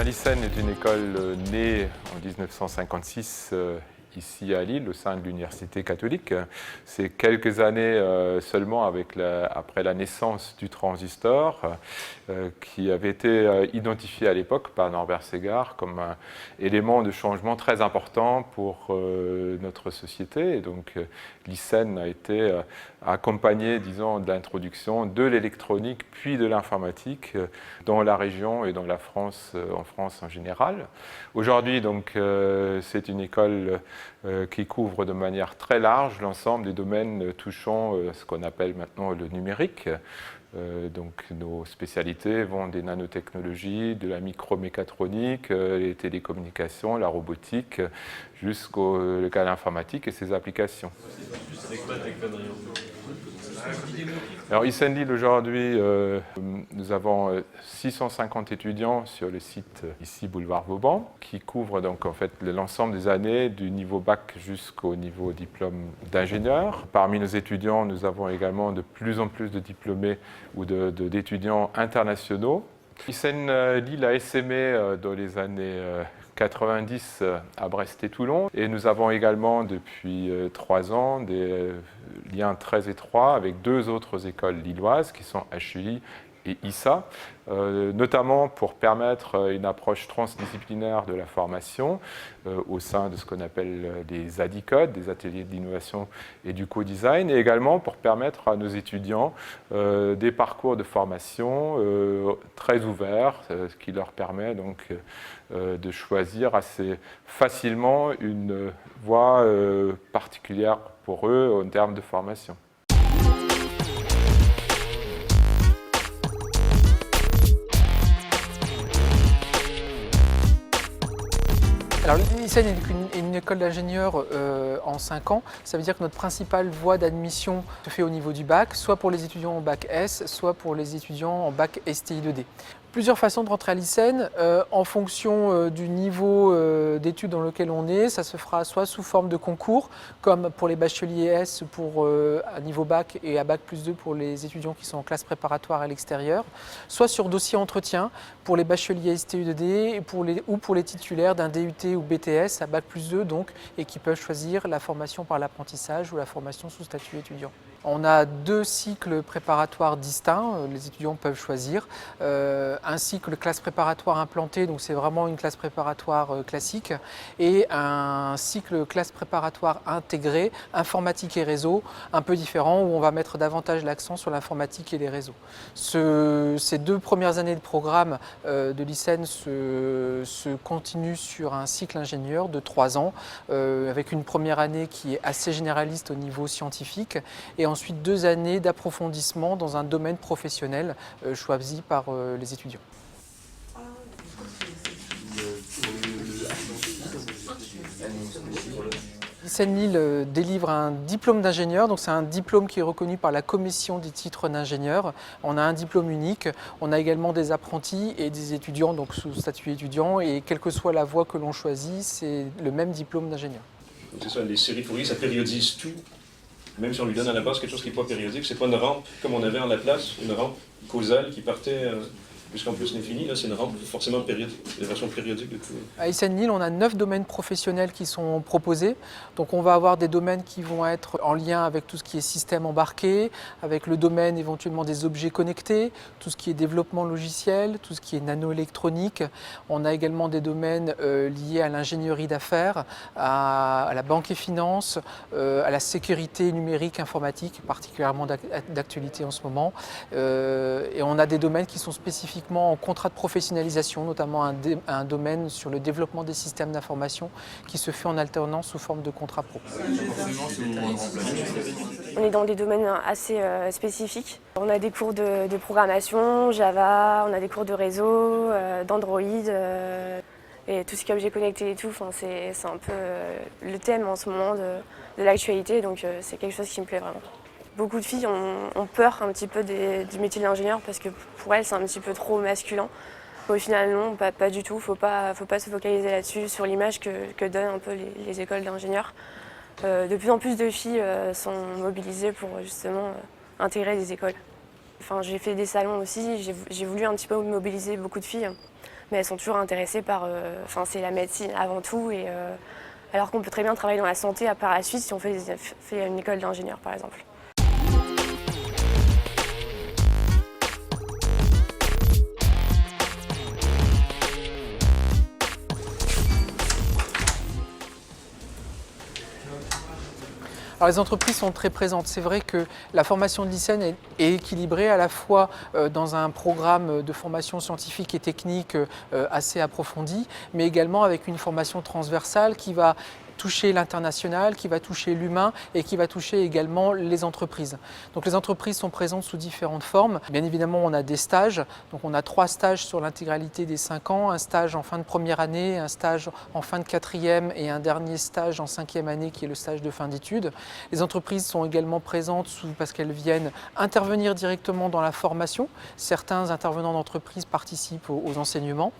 l'ICEN est une école née en 1956 ici à Lille, au sein de l'Université catholique. C'est quelques années seulement après la naissance du transistor, qui avait été identifié à l'époque par Norbert Segard comme un élément de changement très important pour notre société. Et donc l'ICEN a été accompagné, disons, de l'introduction de l'électronique puis de l'informatique dans la région et dans la France, en France en général. Aujourd'hui, donc, c'est une école qui couvre de manière très large l'ensemble des domaines touchant ce qu'on appelle maintenant le numérique. Donc nos spécialités vont des nanotechnologies, de la micromécatronique, les télécommunications, la robotique, jusqu'à l'informatique et ses applications. Alors ICEN Lille aujourd'hui, nous avons 650 étudiants sur le site ici boulevard Vauban, qui couvrent donc en fait l'ensemble des années du niveau bac jusqu'au niveau diplôme d'ingénieur. Parmi nos étudiants, nous avons également de plus en plus de diplômés ou d'étudiants internationaux. ICEN Lille a essaimé dans les années 90 à Brest et Toulon. Et nous avons également depuis 3 ans des liens très étroits avec 2 autres écoles lilloises qui sont HEI et ISA, notamment pour permettre une approche transdisciplinaire de la formation au sein de ce qu'on appelle des ADICODE, des ateliers d'innovation et du co-design, et également pour permettre à nos étudiants des parcours de formation très ouverts, ce qui leur permet donc de choisir assez facilement une voie particulière pour eux en termes de formation. Alors l'ICEN est une école d'ingénieurs en 5 ans. Ça veut dire que notre principale voie d'admission se fait au niveau du bac, soit pour les étudiants en bac S, soit pour les étudiants en bac STI 2D. Plusieurs façons de rentrer à l'ICEN en fonction du niveau d'études dans lequel on est. Ça se fera soit sous forme de concours, comme pour les bacheliers S à niveau bac et à bac plus 2 pour les étudiants qui sont en classe préparatoire à l'extérieur, soit sur dossier entretien pour les bacheliers STI 2D ou pour les titulaires d'un DUT ou BTS à bac plus 2 donc, et qui peuvent choisir la formation par l'apprentissage ou la formation sous statut étudiant. On a 2 cycles préparatoires distincts, les étudiants peuvent choisir. Un cycle classe préparatoire implantée, donc c'est vraiment une classe préparatoire classique, et un cycle classe préparatoire intégrée, informatique et réseau, un peu différent, où on va mettre davantage l'accent sur l'informatique et les réseaux. Ces 2 premières années de programme de l'ICEN se continuent sur un cycle ingénieur de 3 ans, avec une première année qui est assez généraliste au niveau scientifique, et ensuite 2 années d'approfondissement dans un domaine professionnel choisi par les étudiants. l'ICEN Lille délivre un diplôme d'ingénieur, donc c'est un diplôme qui est reconnu par la commission des titres d'ingénieur. On a un diplôme unique, on a également des apprentis et des étudiants, donc sous statut étudiant, et quelle que soit la voie que l'on choisit, c'est le même diplôme d'ingénieur. C'est ça, les séries Fourier, ça périodise tout. Même si on lui donne à la base quelque chose qui n'est pas périodique, c'est pas une rampe comme on avait en Laplace, une rampe causale qui partait jusqu'en plus l'infini. Là, c'est une rampe forcément périodique, des versions périodiques de tout. À ICEN Lille, on a 9 domaines professionnels qui sont proposés. Donc on va avoir des domaines qui vont être en lien avec tout ce qui est système embarqué, avec le domaine éventuellement des objets connectés, tout ce qui est développement logiciel, tout ce qui est nanoélectronique. On a également des domaines liés à l'ingénierie d'affaires, à la banque et finance, à la sécurité numérique informatique, particulièrement d'actualité en ce moment. Et on a des domaines qui sont spécifiquement en contrat de professionnalisation, notamment un domaine sur le développement des systèmes d'information qui se fait en alternance sous forme de contrat pro. On est dans des domaines assez spécifiques. On a des cours de programmation, Java, on a des cours de réseau, d'Android, et tout ce qui est objet connecté et tout. C'est un peu le thème en ce moment de l'actualité, donc c'est quelque chose qui me plaît vraiment. Beaucoup de filles ont peur un petit peu du métier d'ingénieur parce que pour elles c'est un petit peu trop masculin. Au final non, pas du tout, faut pas se focaliser là-dessus, sur l'image que donnent un peu les écoles d'ingénieurs. De plus en plus de filles sont mobilisées pour justement intégrer des écoles. Enfin, j'ai fait des salons aussi, j'ai voulu un petit peu mobiliser beaucoup de filles mais elles sont toujours intéressées par, c'est la médecine avant tout, et alors qu'on peut très bien travailler dans la santé par la suite si on fait une école d'ingénieur par exemple. Alors les entreprises sont très présentes. C'est vrai que la formation de l'ISEN est équilibrée à la fois dans un programme de formation scientifique et technique assez approfondi, mais également avec une formation transversale qui va toucher l'international, qui va toucher l'humain et qui va toucher également les entreprises. Donc les entreprises sont présentes sous différentes formes. Bien évidemment, on a des stages. Donc on a 3 stages sur l'intégralité des 5 ans, un stage en fin de première année, un stage en fin de 4e et un dernier stage en 5e année qui est le stage de fin d'études. Les entreprises sont également présentes parce qu'elles viennent intervenir directement dans la formation. Certains intervenants d'entreprise participent aux enseignements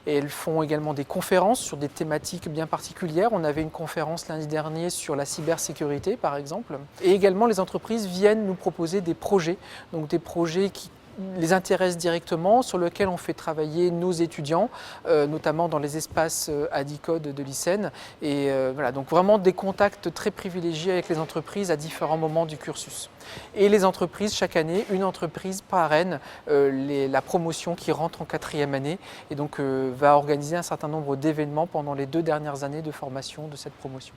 et elles font également des conférences sur des thématiques bien particulières. On avait une conférence lundi dernier sur la cybersécurité par exemple. Et également les entreprises viennent nous proposer des projets, donc des projets qui les intéressent directement, sur lesquels on fait travailler nos étudiants, notamment dans les espaces Adicode de l'ISEN. Et voilà, donc vraiment des contacts très privilégiés avec les entreprises à différents moments du cursus. Et les entreprises, chaque année, une entreprise parraine la promotion qui rentre en 4e année et donc va organiser un certain nombre d'événements pendant les 2 dernières années de formation de cette promotion.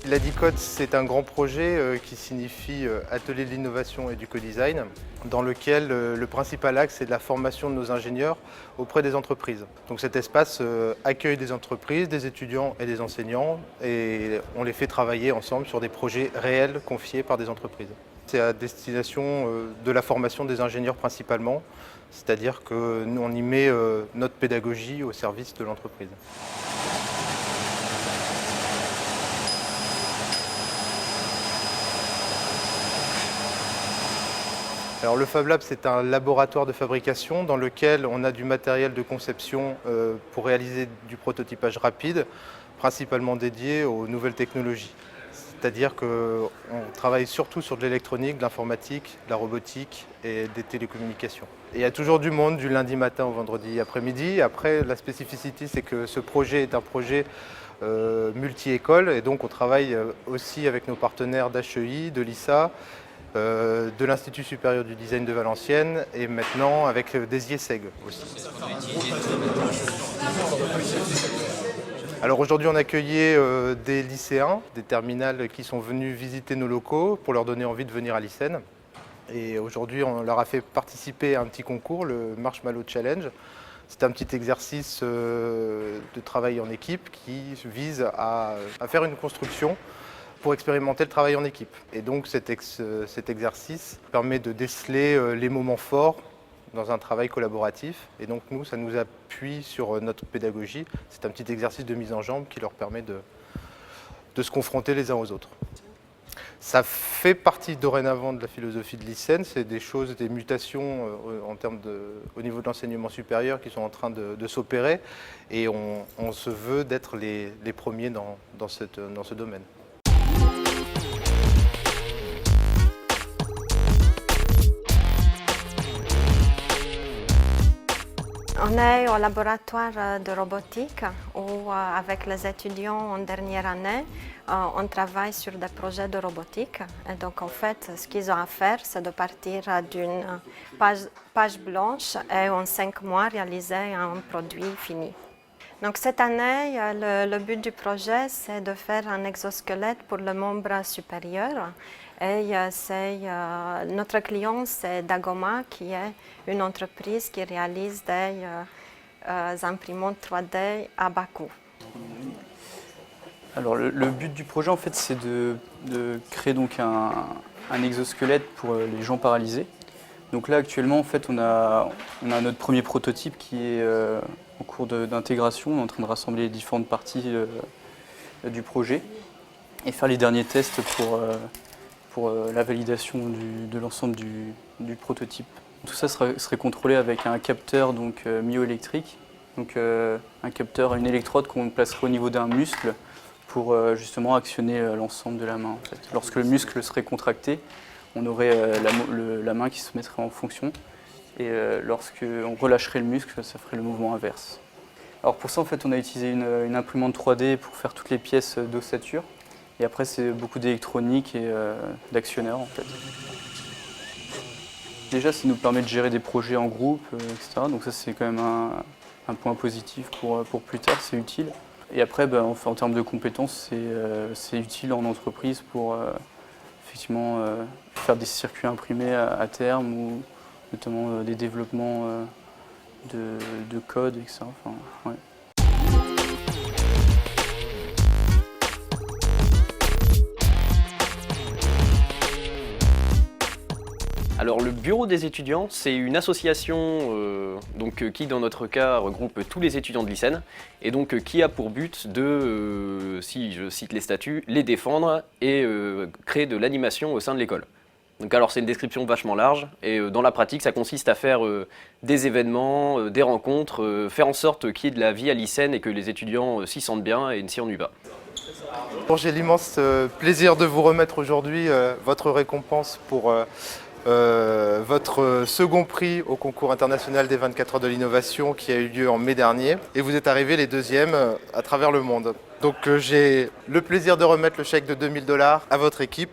L'Adicode, c'est un grand projet qui signifie Atelier de l'innovation et du co-design, dans lequel le principal axe est de la formation de nos ingénieurs auprès des entreprises. Donc cet espace accueille des entreprises, des étudiants et des enseignants, et on les fait travailler ensemble sur des projets réels confiés par des entreprises. C'est à destination de la formation des ingénieurs principalement, c'est-à-dire que nous on y met notre pédagogie au service de l'entreprise. Alors le Fab Lab, c'est un laboratoire de fabrication dans lequel on a du matériel de conception pour réaliser du prototypage rapide, principalement dédié aux nouvelles technologies. C'est-à-dire qu'on travaille surtout sur de l'électronique, de l'informatique, de la robotique et des télécommunications. Et il y a toujours du monde du lundi matin au vendredi après-midi. Après, la spécificité, c'est que ce projet est un projet multi-école et donc on travaille aussi avec nos partenaires d'HEI, de l'ISA, de l'Institut supérieur du design de Valenciennes et maintenant avec des IESEG aussi. Alors aujourd'hui on accueillait des lycéens, des terminales qui sont venus visiter nos locaux pour leur donner envie de venir à l'ISEN. Et aujourd'hui on leur a fait participer à un petit concours, le Marshmallow Challenge. C'est un petit exercice de travail en équipe qui vise à faire une construction pour expérimenter le travail en équipe. Et donc cet exercice permet de déceler les moments forts dans un travail collaboratif. Et donc nous, ça nous appuie sur notre pédagogie. C'est un petit exercice de mise en jambe qui leur permet de se confronter les uns aux autres. Ça fait partie dorénavant de la philosophie de l'ISEN. C'est des choses, des mutations au niveau de l'enseignement supérieur qui sont en train de s'opérer. Et on se veut d'être les premiers dans ce domaine. On est au laboratoire de robotique où, avec les étudiants en dernière année, on travaille sur des projets de robotique. Et donc, en fait, ce qu'ils ont à faire, c'est de partir d'une page blanche et en 5 mois réaliser un produit fini. Donc, cette année, le but du projet, c'est de faire un exosquelette pour le membre supérieur. Et notre client, c'est Dagoma, qui est une entreprise qui réalise des imprimantes 3D à bas coût. Alors le but du projet, en fait, c'est de créer donc un exosquelette pour les gens paralysés. Donc là, actuellement, en fait, on a notre premier prototype qui est en cours d'intégration. On est en train de rassembler les différentes parties du projet et faire les derniers tests pour la validation de l'ensemble du prototype. Tout ça serait contrôlé avec un capteur donc, myoélectrique, donc un capteur, une électrode qu'on placerait au niveau d'un muscle pour justement actionner l'ensemble de la main. En fait. Lorsque le muscle serait contracté, on aurait la main qui se mettrait en fonction. Et lorsqu'on relâcherait le muscle, ça ferait le mouvement inverse. Alors pour ça, en fait, on a utilisé une imprimante 3D pour faire toutes les pièces d'ossature. Et après, c'est beaucoup d'électronique et d'actionneurs, en fait. Déjà, ça nous permet de gérer des projets en groupe, etc. Donc ça, c'est quand même un point positif pour plus tard, c'est utile. Et après, en termes de compétences, c'est utile en entreprise pour effectivement faire des circuits imprimés à terme ou notamment des développements de code, etc. Enfin, ouais. Alors le bureau des étudiants, c'est une association qui dans notre cas regroupe tous les étudiants de l'ICEN et donc qui a pour but de, si je cite les statuts, les défendre et créer de l'animation au sein de l'école. Donc alors c'est une description vachement large et dans la pratique ça consiste à faire des événements, des rencontres, faire en sorte qu'il y ait de la vie à l'ICEN et que les étudiants s'y sentent bien et ne s'y ennuient pas. J'ai l'immense plaisir de vous remettre aujourd'hui votre récompense pour votre second prix au concours international des 24 heures de l'innovation qui a eu lieu en mai dernier. Et vous êtes arrivés les deuxièmes à travers le monde. Donc j'ai le plaisir de remettre le chèque de 2000 $ à votre équipe,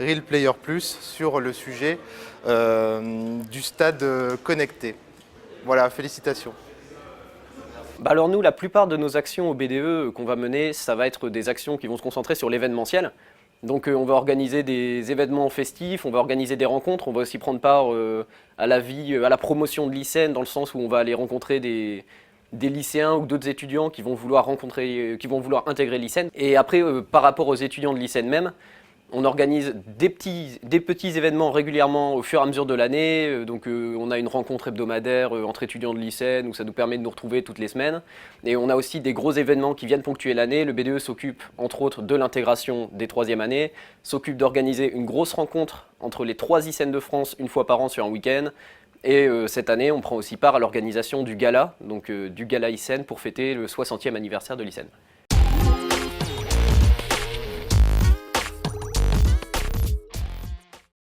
Real Player Plus, sur le sujet du stade connecté. Voilà, félicitations. Alors nous, la plupart de nos actions au BDE qu'on va mener, ça va être des actions qui vont se concentrer sur l'événementiel. Donc on va organiser des événements festifs, on va organiser des rencontres, on va aussi prendre part à la promotion de l'ICEN dans le sens où on va aller rencontrer des lycéens ou d'autres étudiants qui vont vouloir intégrer l'ICEN. Et après, par rapport aux étudiants de l'ICEN même, on organise des petits événements régulièrement au fur et à mesure de l'année. Donc on a une rencontre hebdomadaire entre étudiants de l'ICEN où ça nous permet de nous retrouver toutes les semaines. Et on a aussi des gros événements qui viennent ponctuer l'année. Le BDE s'occupe entre autres de l'intégration des 3e années, s'occupe d'organiser une grosse rencontre entre les 3 ICEN de France une fois par an sur un week-end. Et cette année, on prend aussi part à l'organisation du gala, donc du gala ICEN pour fêter le 60e anniversaire de l'ICEN.